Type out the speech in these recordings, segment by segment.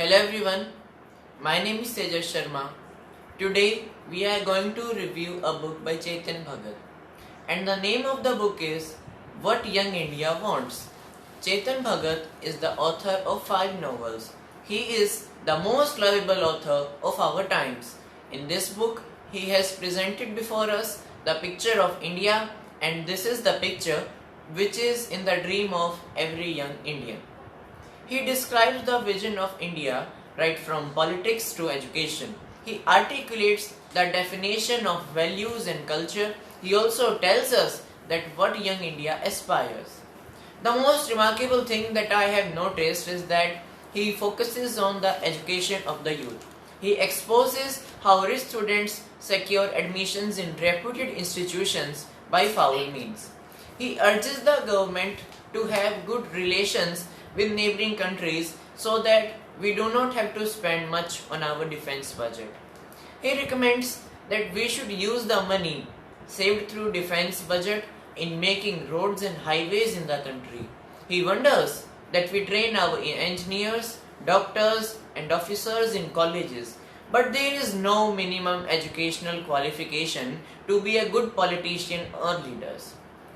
Hello everyone, my name is Tejas Sharma. Today we are going to review a book by Chetan Bhagat, and the name of the book is What Young India Wants. Chetan Bhagat is the author of 5 novels. He is the most lovable author of our times. In this book, he has presented before us the picture of India, and this is the picture which is in the dream of every young Indian. He describes the vision of India right from politics to education. He articulates the definition of values and culture. He also tells us that what young India aspires. The most remarkable thing that I have noticed is that he focuses on the education of the youth. He exposes how rich students secure admissions in reputed institutions by foul means. He urges the government to have good relations with neighboring countries so that we do not have to spend much on our defense budget. He recommends that we should use the money saved through defense budget in making roads and highways in the country. He wonders that we train our engineers, doctors and officers in colleges, but there is no minimum educational qualification to be a good politician or leaders.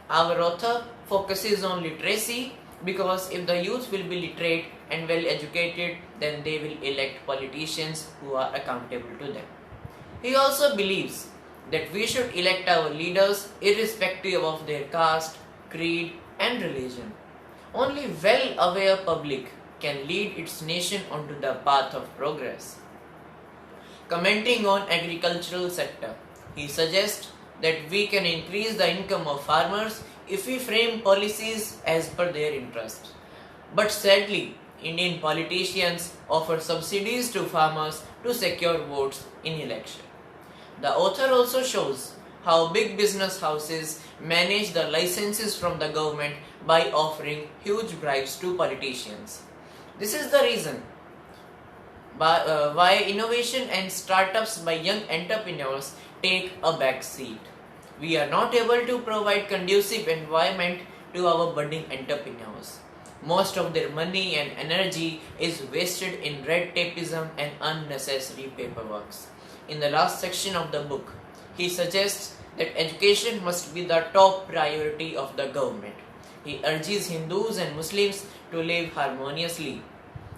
Our author focuses on literacy because if the youth will be literate and well educated, then they will elect politicians who are accountable to them. He also believes that we should elect our leaders irrespective of their caste, creed and religion. Only well-aware public can lead its nation onto the path of progress. Commenting on agricultural sector, he suggests that we can increase the income of farmers if we frame policies as per their interest. But sadly, Indian politicians offer subsidies to farmers to secure votes in election. The author also shows how big business houses manage the licenses from the government by offering huge bribes to politicians. This is the reason why innovation and startups by young entrepreneurs take a back seat. We are not able to provide conducive environment to our budding entrepreneurs. Most of their money and energy is wasted in red tapeism and unnecessary paperwork. In the last section of the book, he suggests that education must be the top priority of the government. He urges Hindus and Muslims to live harmoniously.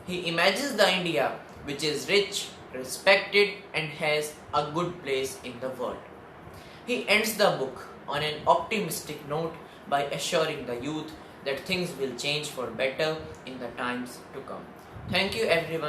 He imagines the India which is rich, respected and has a good place in the world. He ends the book on an optimistic note by assuring the youth that things will change for better in the times to come. Thank you everyone.